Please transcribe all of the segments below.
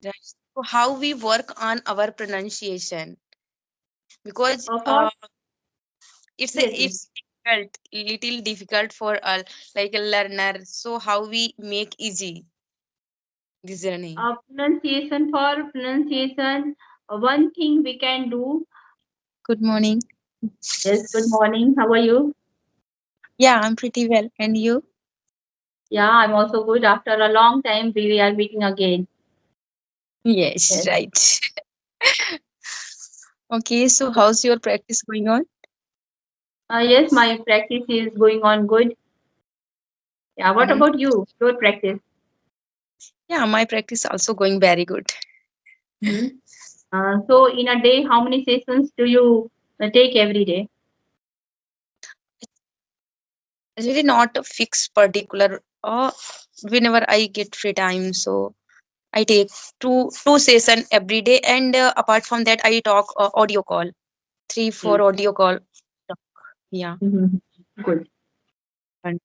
Right. So how we work on our pronunciation, because Of course, yes, yes. it's difficult, little difficult for like a learner. So how we make easy this journey? Pronunciation for pronunciation. One thing we can do. Good morning. Yes, good morning. How are you? Yeah, I'm pretty well. And you? Yeah, I'm also good. After a long time, we are meeting again. Yes, Yes. right. Okay, so how's your practice going on? Yes, my practice is going on good. Yeah, what Hmm. about you? Your practice? Yeah, my practice also going very good. Hmm. So, in a day, how many sessions do you take every day? Really not a fixed particular. Whenever I get free time, so I take two session every day, and apart from that, I talk audio call, three four Okay. audio call. Yeah. Hmm. Good. And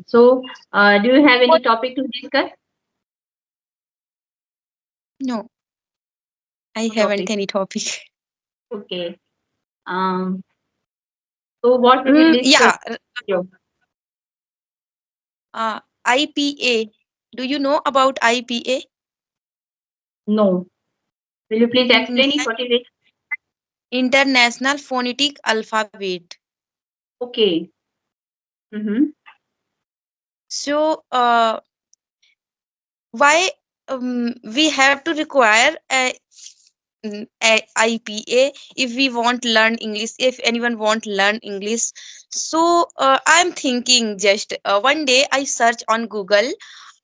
So, do you have any topic to discuss? no, I No haven't topic. any topic. Okay. Um, so, what we will discuss? Yeah. IPA. Do you know about IPA? No. Will you please Mm, explain it? What is it? International Phonetic Alphabet. Okay. Mm-hmm. So, why we have to require a IPA if we want learn English, if anyone want learn English. So I'm thinking just one day I search on Google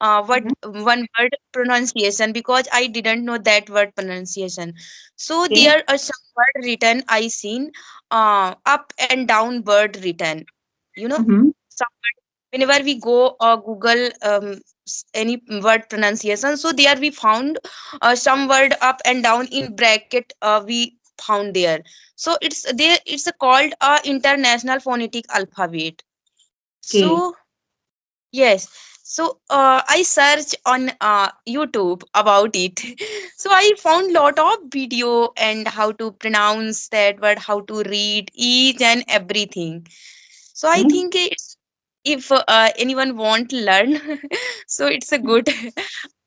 what Mm-hmm. one word pronunciation, because I didn't know that word pronunciation. So Okay. there are some word written I seen, up and down word written, you know, Mm-hmm. some whenever we go Google any word pronunciation, so there we found some word up and down in bracket, we found there. So it's there, it's a called international phonetic alphabet. Okay. So yes, so I searched on YouTube about it. So I found lot of video and how to pronounce that word, how to read each and everything. So I Okay. think it's, if anyone want to learn, so it's a good.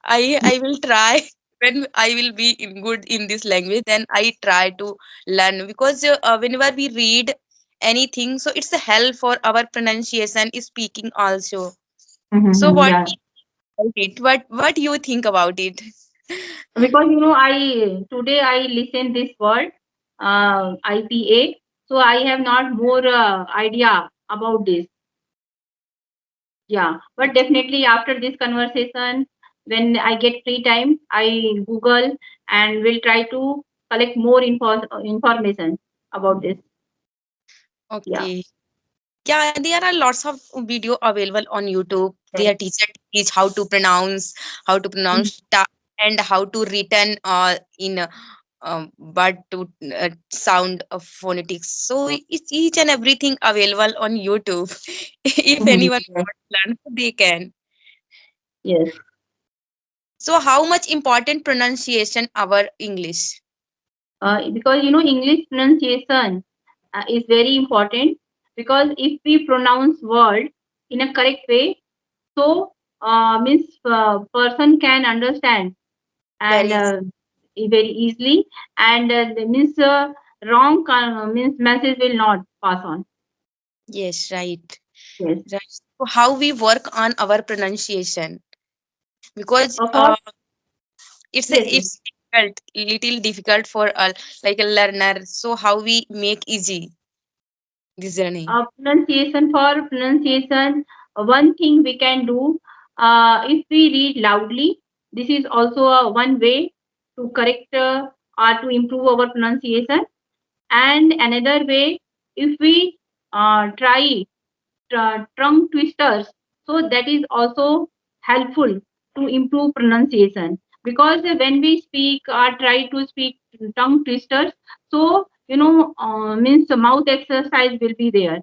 I will try when I will be in good in this language. Then I try to learn, because whenever we read anything, so it's a help for our pronunciation, speaking also. So Mm-hmm. what Yeah. about it? What you think about it? Because I today I listened this word, IPA. So I have not more idea about this. Yeah, but definitely after this conversation, when I get free time, I Google and will try to collect more information about this. Yeah. Okay. Yeah, there are lots of video available on YouTube. Yes. Their teacher teach how to Mhm. pronounce ta, and how to written in but to sound of phonetics. So it's each and everything available on YouTube. If Mhm. anyone Yes. wants to learn, they can. Yes. So how much important pronunciation our English? Because English pronunciation is very important, because if we pronounce word in a correct way, so means person can understand and Very very easily, and means wrong means message will not pass on. yes, right. Yes. Right. So how we work on our pronunciation, because Of course. Yes, yes. it's difficult, little difficult for like a learner. So how we make easy this journey? Pronunciation for pronunciation, one thing we can do, if we read loudly, this is also one way to correct or to improve our pronunciation. And another way, if we try tongue twisters, so that is also helpful to improve pronunciation, because when we speak or try to speak tongue twisters, so means the mouth exercise will be there,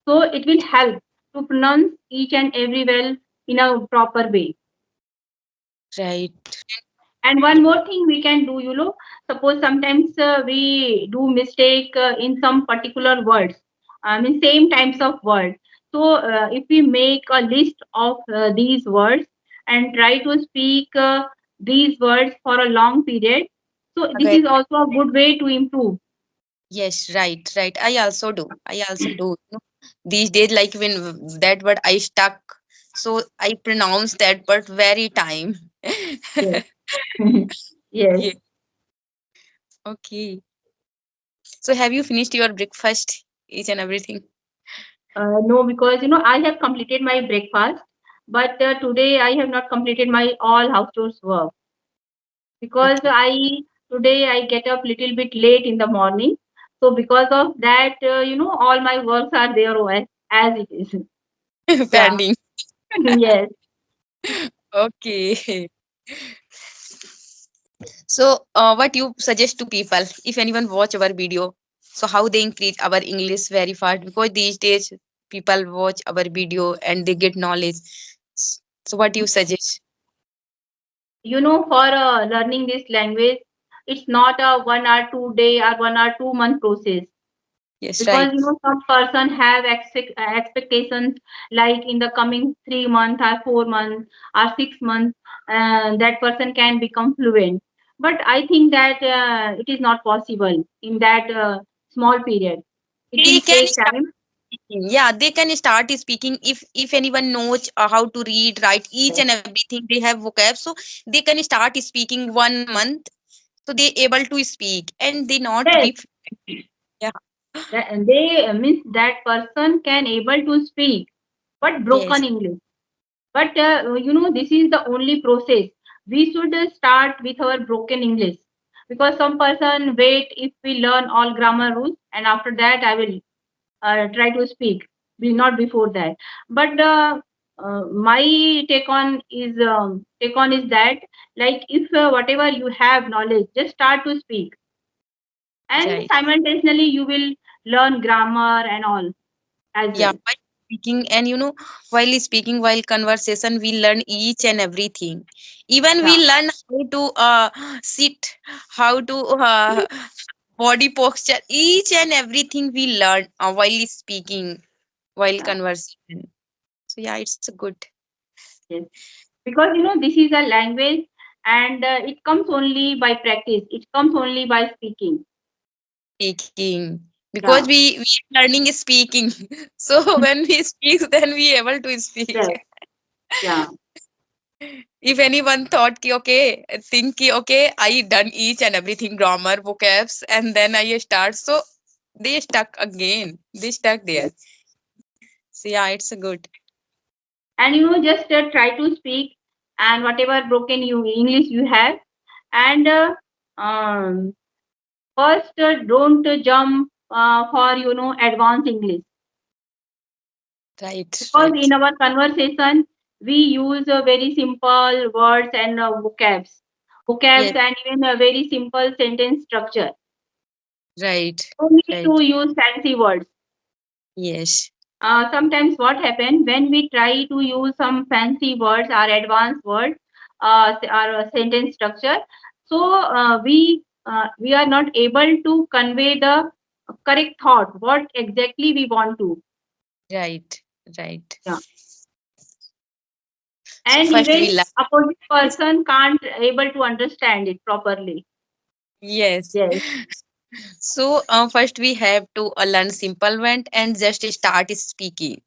so it will help to pronounce each and every well in a proper way. Right. And one more thing we can do, suppose sometimes we do mistake in some particular words, in same types of words. So if we make a list of these words and try to speak these words for a long period, so this Okay. is also a good way to improve. Yes, right, right. I also do. I also do. These days, like when that word I stuck, so I pronounce that word very time. Yes. Yes. Yeah. Okay. So have you finished your breakfast, each and everything? No, because I have completed my breakfast, but today I have not completed my all house chores work because Okay. I get up little bit late in the morning. So because of that, all my works are there as it is. Yeah. Pending. Yes. Okay. So, what you suggest to people if anyone watch our video? So, how they increase our English very fast? Because these days people watch our video and they get knowledge. So, what you suggest? For learning this language, it's not a 1 or 2 day or 1 or 2 month process. Yes, Because right, some person have expectations like in the coming 3 months or 4 months or 6 months, that person can become fluent. But I think that it is not possible in that small period. It they will can take start time. speaking. Yeah, they can start speaking if anyone knows how to read, write each Yes. and everything. They have vocab, so they can start speaking 1 month. So they able to speak and they not Yes, be. Yeah. they means that person can able to speak but broken Yes. English. But this is the only process. We should start with our broken English because some person wait if we learn all grammar rules and after that I will try to speak. Will not before that. But my take on is that like if whatever you have knowledge, just start to speak and Right. simultaneously you will learn grammar and all as Yeah, well. while speaking, and while speaking, while conversation, we learn each and everything. Even we Yeah. learn how to sit, how to body posture, each and everything we learn while speaking, while Yeah. conversation. So yeah, it's a good Yes. Because this is a language and it comes only by practice, it comes only by speaking. speaking because Yeah. we are learning speaking. So when we speak, then we able to speak. Yes. Yeah. If anyone thought ki okay, think ki okay, I done each and everything grammar, vocabs, and then I start. So they stuck again. They stuck there. Yes. So yeah, it's a good. And just try to speak and whatever broken you English you have and um, first don't jump for advanced English Right, because right, in our conversation we use very simple words and vocabs yes, and even a very simple sentence structure. right, No need right, to use fancy words. yes, Sometimes what happen when we try to use some fancy words or advanced words or sentence structure, so we are not able to convey the correct thought, what exactly we want to. right, right. Yeah. So And first we even learn. opposite person can't able to understand it properly. Yes. Yes, So first we have to learn simple word and just start speaking.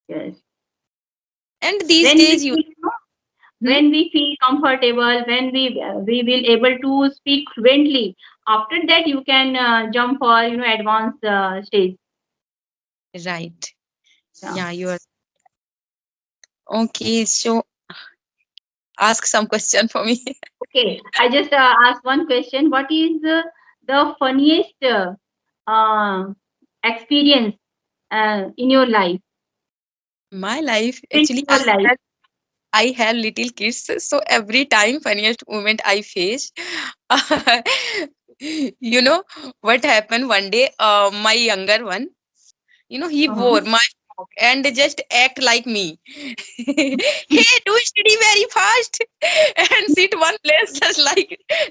yes. And these When we days you. feel, Hmm? when we feel comfortable, when we will able to speak fluently, after that you can jump for advanced stage. Right. Yeah. Yeah, you are. Okay, so ask some question for me. Okay, I just ask one question. What is the funniest uh, experience in your life? My life, In actually, your life. I have little kids, so every time funniest moment I face. What happened one day? My younger one, he Uh-huh. wore my and just act like me. Hey, do study very fast and sit one place just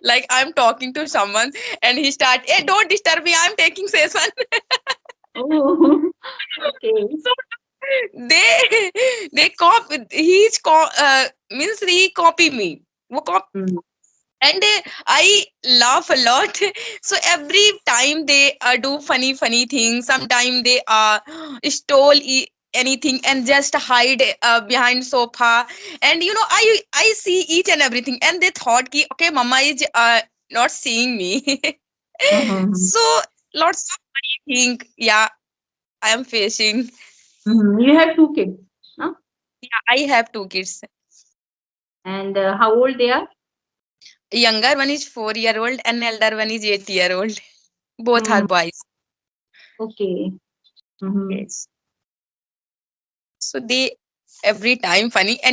like I'm talking to someone, and he start, hey, don't disturb me, I'm taking session. Oh, okay. So they copy, means he copy me. वो Mm, and I laugh a lot. So every time they do funny things, sometimes they stole anything and just hide behind sofa. And I see each and everything, and they thought ki okay, mama is not seeing me. mhm, So lots of funny thing, yeah, I am facing. mhm. You have two kids, no? Yeah, I have two kids. And how old they are? Younger one is 4 year old and elder one is 8 year old. Both are Mm, boys. okay. Mhm. Yes. So they every time funny. And